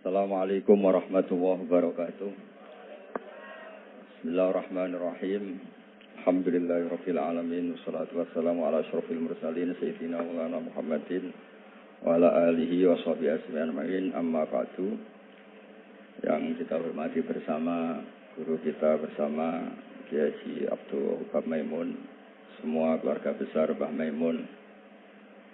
Assalamualaikum warahmatullahi wabarakatuh. Bismillahirrahmanirrahim. Alhamdulillahirabbil alamin wassalatu wassalamu ala asyrofil mursalin sayyidina Maulana Muhammadin wa ala alihi washabihi ajmain. Amma ba'du. Yang kita hormati bersama guru kita bersama Kiai Haji Abdul Wahab Maimun, semua keluarga besar Mbah Maimun,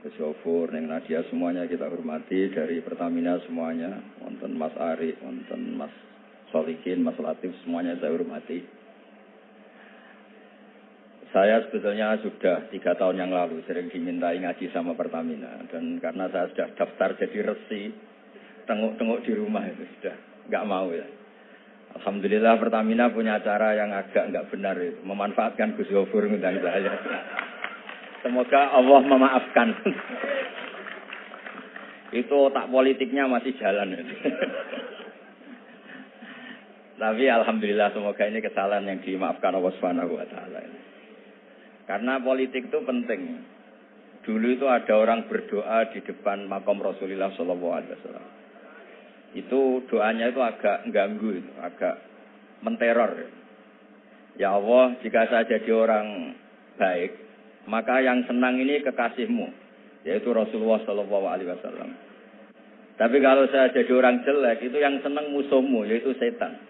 Gus Yofur, Neng Nadia, semuanya kita hormati, dari Pertamina semuanya, wonten Mas Ari, wonten Mas Solikin, Mas Latif, semuanya saya hormati. Saya sebetulnya sudah 3 tahun yang lalu sering dimintai ngaji sama Pertamina, dan karena saya sudah daftar jadi resi, tengok-tengok di rumah itu sudah nggak mau ya. Alhamdulillah Pertamina punya cara yang agak nggak benar itu, memanfaatkan Gus Yofur ngundang saya. Semoga Allah memaafkan. Itu otak politiknya masih jalan. Tapi alhamdulillah semoga ini kesalahan yang dimaafkan Allah Subhanahu wa taala. Karena politik itu penting. Dulu itu ada orang berdoa di depan makam Rasulullah sallallahu alaihi wasallam. Itu doanya itu agak ganggu, agak menteror. Ya Allah, jika saya jadi orang baik, maka yang senang ini kekasihmu, yaitu Rasulullah Sallallahu Alaihi Wasallam. Tapi kalau saya jadi orang jelek, itu yang senang musuhmu, yaitu setan.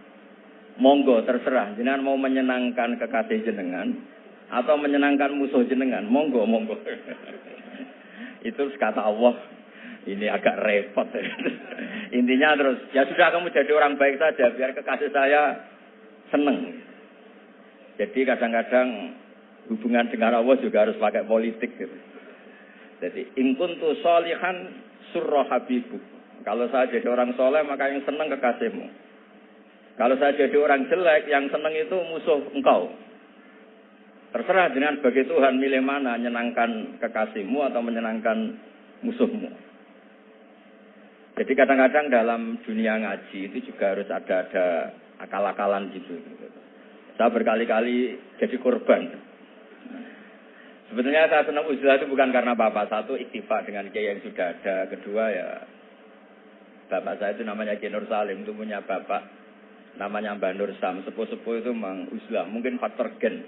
Monggo terserah, jenengan mau menyenangkan kekasih jenengan atau menyenangkan musuh jenengan, monggo. Itu kata Allah, ini agak repot. Intinya terus, ya sudah kamu jadi orang baik saja, biar kekasih saya senang. Jadi kadang-kadang hubungan dengan Allah juga harus pakai politik gitu. Jadi in kuntu sholihan surra habibu. Kalau saya jadi orang soleh maka yang senang kekasihmu. Kalau saya jadi orang jelek yang senang itu musuh engkau. Terserah dengan sebagai Tuhan milih mana, menyenangkan kekasihmu atau menyenangkan musuhmu. Jadi kadang-kadang dalam dunia ngaji itu juga harus ada akal-akalan gitu. Saya berkali-kali jadi korban. Sebetulnya saya senang uzlah itu bukan karena bapak. Satu, iktifak dengan kiai yang sudah ada. Kedua, ya bapak saya itu namanya Kiai Nur Salim. Itu punya bapak namanya Mbah Nur Sam. Sepuh-sepuh itu memang uzlah. Mungkin faktor gen.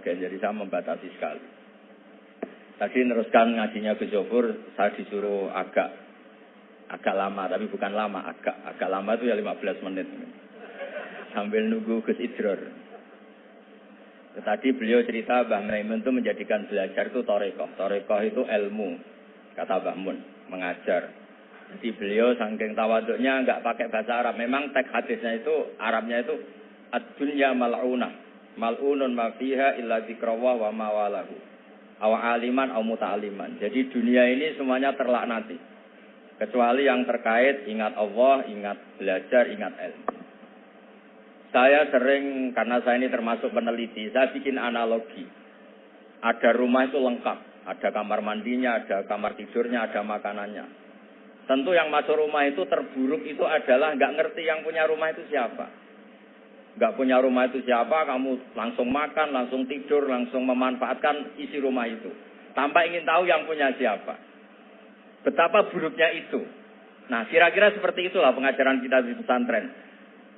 Jadi saya membatasi sekali. Tadi meneruskan ngajinya Gus Yofur. Saya disuruh agak lama. Tapi bukan lama. Agak lama itu ya 15 menit. Sambil nunggu Gus Idror. Tadi beliau cerita Mbah Maimun itu menjadikan belajar itu thariqah. Thariqah itu ilmu, kata Mbah Mun, mengajar. Jadi beliau saking tawaduknya enggak pakai bahasa Arab. Memang teks hadisnya itu Arabnya itu ad-dunya mal'unah. Mal'unun ma fiha illa dzikrawah wa ma walahu. Aw aliman aw muta'alliman. Jadi dunia ini semuanya terlaknati. Kecuali yang terkait ingat Allah, ingat belajar, ingat ilmu. Saya sering, karena saya ini termasuk peneliti, saya bikin analogi. Ada rumah itu lengkap. Ada kamar mandinya, ada kamar tidurnya, ada makanannya. Tentu yang masuk rumah itu terburuk itu adalah nggak ngerti yang punya rumah itu siapa. Nggak punya rumah itu siapa, kamu langsung makan, langsung tidur, langsung memanfaatkan isi rumah itu. Tanpa ingin tahu yang punya siapa. Betapa buruknya itu. Nah, kira-kira seperti itulah pengajaran kita di pesantren.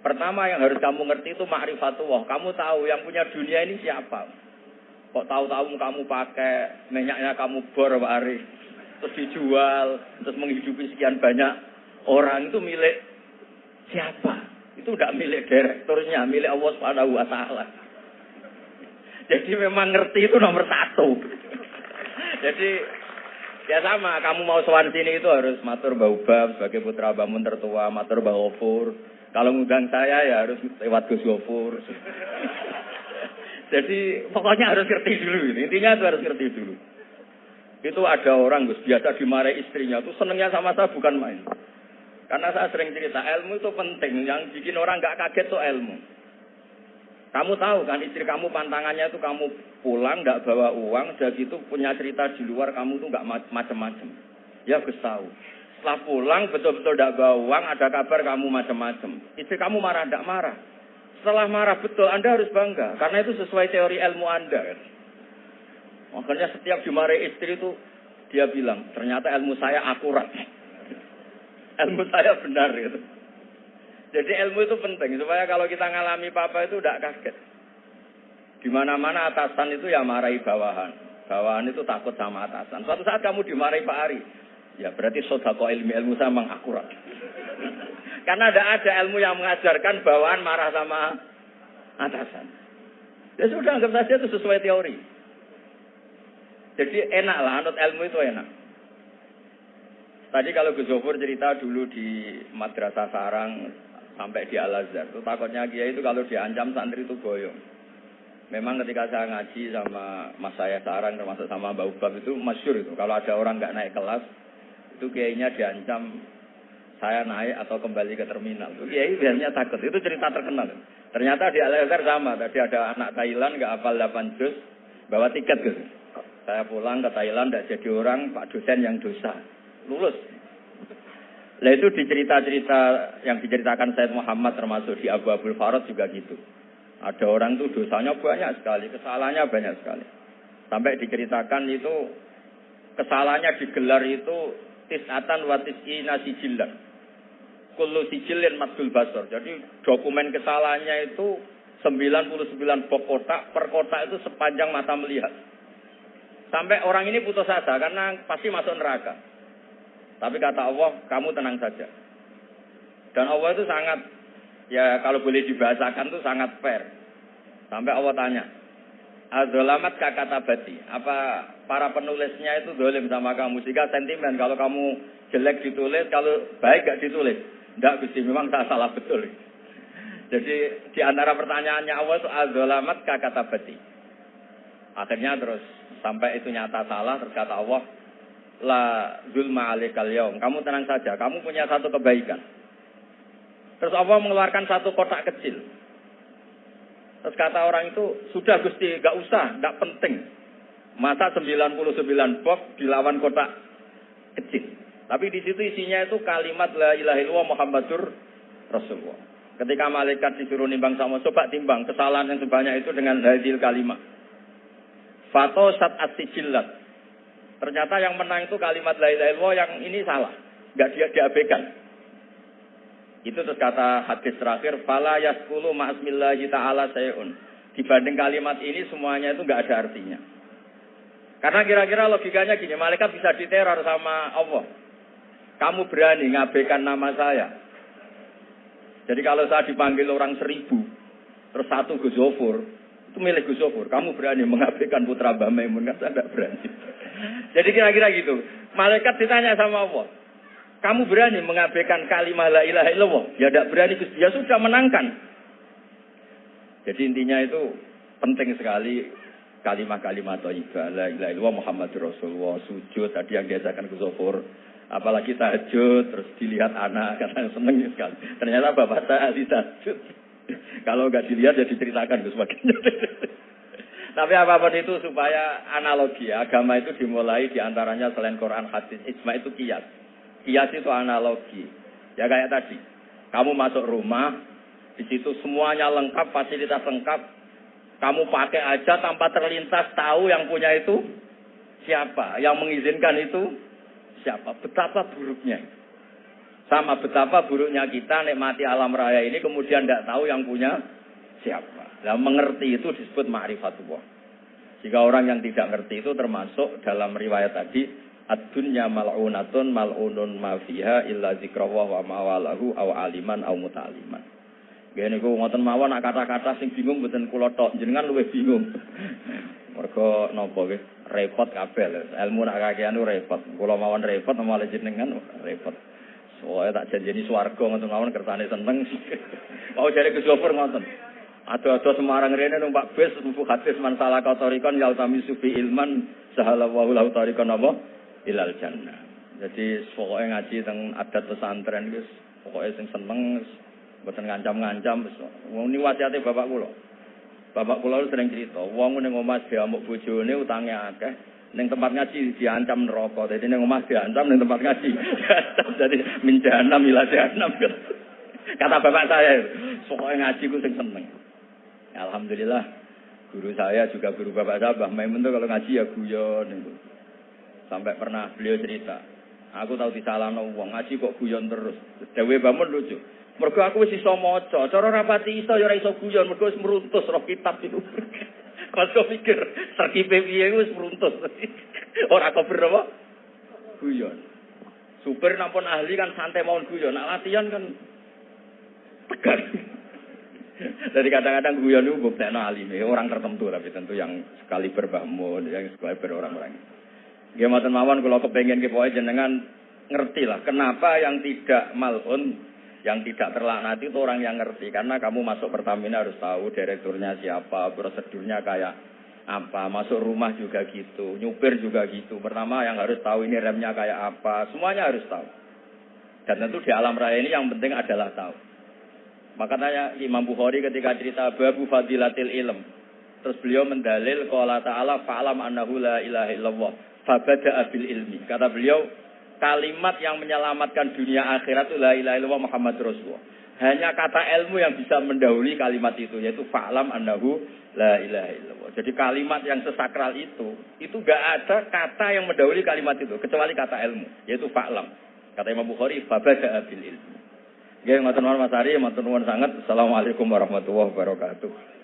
Pertama yang harus kamu ngerti itu ma'rifatullah. Kamu tahu yang punya dunia ini siapa. Kok tahu-tahu kamu pakai minyaknya kamu bor Pak Ari, terus dijual, terus menghidupi sekian banyak orang, itu milik siapa? Itu tidak milik direkturnya, milik Allah Subhanahu wa taala. Jadi memang ngerti itu nomor 1. Jadi ya sama, kamu mau sowan sini itu harus matur Mbah Ubab sebagai putra Mbah Mun tertua, matur Mbah Ghafur. Kalau ngundang saya ya harus lewat Gus Yofur. Jadi pokoknya harus ngerti dulu. Intinya itu harus ngerti dulu. Itu ada orang Gus biasa dimarahi istrinya tuh senengnya sama saya bukan main. Karena saya sering cerita ilmu itu penting. Yang bikin orang nggak kaget tuh ilmu. Kamu tahu kan istri kamu pantangannya itu kamu pulang nggak bawa uang, udah gitu punya cerita di luar kamu tuh nggak macem-macem. Ya Gus tahu. Setelah pulang betul-betul tidak bawa uang, ada kabar kamu macam-macam. Istri kamu marah, tidak marah. Setelah marah betul, Anda harus bangga. Karena itu sesuai teori ilmu Anda. Kan? Makanya setiap dimarahi istri itu, dia bilang, ternyata ilmu saya akurat. ilmu saya benar gitu. Jadi ilmu itu penting supaya kalau kita ngalami apa-apa itu tidak kaget. Di mana-mana atasan itu ya marahi bawahan. Bawahan itu takut sama atasan. Suatu saat kamu dimarahi Pak Ari, ya berarti sodako ilmu saya memang akurat. Karena ada ilmu yang mengajarkan bawahan marah sama atasan. Ya sudah, anggap saja itu sesuai teori. Jadi enak lah, anut ilmu itu enak. Tadi kalau Gus Zofur cerita dulu di Madrasah Sarang sampai di Al-Azhar, itu takutnya Kiai itu kalau diancam santri itu goyong. Memang ketika saya ngaji sama Mas saya Sarang termasuk sama Mbak Ubab itu masyhur itu. Kalau ada orang nggak naik kelas, itu Kiainya diancam saya naik atau kembali ke terminal. Itu Kiai biasanya takut. Itu cerita terkenal. Ternyata di Al-Azhar sama. Tadi ada anak Thailand nggak hafal 8 juz, bawa tiket gitu. Saya pulang ke Thailand tidak jadi orang, Pak dosen yang dosa. Lulus. Nah itu di cerita-cerita yang diceritakan Said Muhammad termasuk di Abu Abdul Farad juga gitu. Ada orang tuh dosanya banyak sekali, kesalahannya banyak sekali. Sampai diceritakan itu kesalahannya digelar itu tis'atan wa tis'ina sijillan. Kullu sijillin madul basar. Jadi dokumen kesalahannya itu 99 box kotak, per kotak itu sepanjang mata melihat. Sampai orang ini putus asa karena pasti masuk neraka. Tapi kata Allah, kamu tenang saja. Dan Allah itu sangat, ya kalau boleh dibahasakan itu sangat fair. Sampai Allah tanya, Azolamat kakatabati, apa para penulisnya itu dolim sama kamu? Sehingga sentimen, kalau kamu jelek ditulis, kalau baik gak ditulis. Tidak, Gusti, memang tak salah betul. Jadi di antara pertanyaannya Allah itu Azolamat kakatabati. Akhirnya terus sampai itu nyata salah, terus kata Allah, la zulma alaikal yaum. Kamu tenang saja, kamu punya satu kebaikan. Terus Allah mengeluarkan satu kotak kecil. Terus kata orang itu, sudah Gusti, gak usah, gak penting. Masa 99 box dilawan kotak kecil. Tapi di situ isinya itu kalimat la ilaha illallah Muhammadur Rasulullah. Ketika malaikat disuruh nimbang sama, coba timbang kesalahan yang sebanyak itu dengan hadil kalimat. Fato sat as-sijillat. Ternyata yang menang itu kalimat la ilaha illallah, yang ini salah. Enggak dia diabaikan. Itu terus kata hadis terakhir, fala yaskulu ma'asmillahi ta'ala sayun. Dibanding kalimat ini semuanya itu enggak ada artinya. Karena kira-kira logikanya gini, malaikat bisa diteror sama Allah. Kamu berani ngabaikan nama saya. Jadi kalau saya dipanggil orang 1000, terus satu Gus Zofur, itu milik Gus Zofur. Kamu berani mengabaikan putra Mbah Maimun, kan saya tidak berani. Jadi kira-kira gitu. Malaikat ditanya sama Allah, kamu berani mengabaikan kalimat la ilaha illallah? Ya tidak berani, Gus. Ya sudah, menangkan. Jadi intinya itu penting sekali kalimat-kalimat thayyibah la ilaha illallah Muhammadur Rasulullah. Sujud tadi yang diajarkan Gus Zofur. Apalagi tahajud, terus dilihat anak, karena seneng sekali. Ternyata bapak saya ahli tahajud. Kalau nggak dilihat ya diceritakan Gus bagian. Tapi apapun itu supaya analogi agama itu dimulai diantaranya selain Quran, hadis, ijma itu kias. Kias itu analogi. Ya kayak tadi, kamu masuk rumah, di situ semuanya lengkap, fasilitas lengkap. Kamu pakai aja tanpa terlintas tahu yang punya itu siapa, yang mengizinkan itu siapa. Betapa buruknya. Sama betapa buruknya kita nikmati alam raya ini kemudian tidak tahu yang punya siapa. Nah, mengerti itu disebut ma'rifatullah. Jika orang yang tidak ngerti itu termasuk dalam riwayat tadi, ad-dunya mal'unatun mal'unun ma fiha illa zikrullah wa mawalahu aw aliman aw muta'aliman. Gene niku ngoten mawon nak kata-kata sing bingung mboten kula tok, jenengan luwih bingung. Mergo napa nggih? Repot kabeh. Ilmu nak kakean repot. Kula mawon repot malah jenengan repot. Soale tak janjeni swarga ngoten mawon kersane seneng. Mau jare Gus Zofur ngoten. Ada Semarang rene numpak bis mbuh hadis man salah katorikon ya utami sufi ilman sahalallahu lahu tarikon apa ilal jannah. Jadi pokoke ngaji teng adat pesantren wis pokoke sing seneng mboten ngancam-ngancam wis. Wong ni wasiate bapak kula. Bapak kula sering cerita, wong ning omah diamuk bojone utange akeh, ning tempat ngaji diancam neraka. Dadi ning omah diancam ning tempat ngaji. Jadi minjana mila jahanam. Kata bapak saya, pokoke ngaji ku sing seneng. Alhamdulillah, guru saya juga guru bapak saya, Mbah Maimun tuh kalau ngaji ya guyon itu. Sampai pernah beliau cerita, Aku tahu disalahno wong, ngaji kok guyon terus. Dewe bangun lucu. Mergo aku wis iso maca, cara rapati iso ya ora iso guyon, mergo wis meruntus roh kitab itu. Kok pikir terkipe piye wis meruntus. Ora kober apa? Guyon. Supir nampun ahli kan santai mawon guyon, nak latihan kan tegar. Jadi kadang-kadang guyon itu buktinya alime, orang tertentu tapi tentu yang sekali berbahmun, yang sekali berorang-orang. Gimana mawon kalau kepengen kepoe jenengan ngerti lah kenapa yang tidak malun, yang tidak terlaknati itu orang yang ngerti. Karena kamu masuk Pertamina harus tahu direkturnya siapa, prosedurnya kayak apa, masuk rumah juga gitu, nyupir juga gitu. Pertama yang harus tahu ini remnya kayak apa, semuanya harus tahu. Dan tentu di alam raya ini yang penting adalah tahu. Makanya Imam Bukhari ketika cerita babu fadilatil ilm, terus beliau mendalil qala ta'ala fa'lam annahu la ilaha illallah fabada'a bil ilmi. Kata beliau, kalimat yang menyelamatkan dunia akhirat itu la ilaha illallah Muhammad Rasulullah. Hanya kata ilmu yang bisa mendahului kalimat itu, yaitu fa'lam annahu la ilaha illallah. Jadi kalimat yang sesakral itu enggak ada kata yang mendahului kalimat itu kecuali kata ilmu, yaitu fa'lam. Kata Imam Bukhari fabada'a bil ilmi. Nggih, matur nuwun Mas Ari, matur nuwun sanget. Assalamualaikum warahmatullahi wabarakatuh.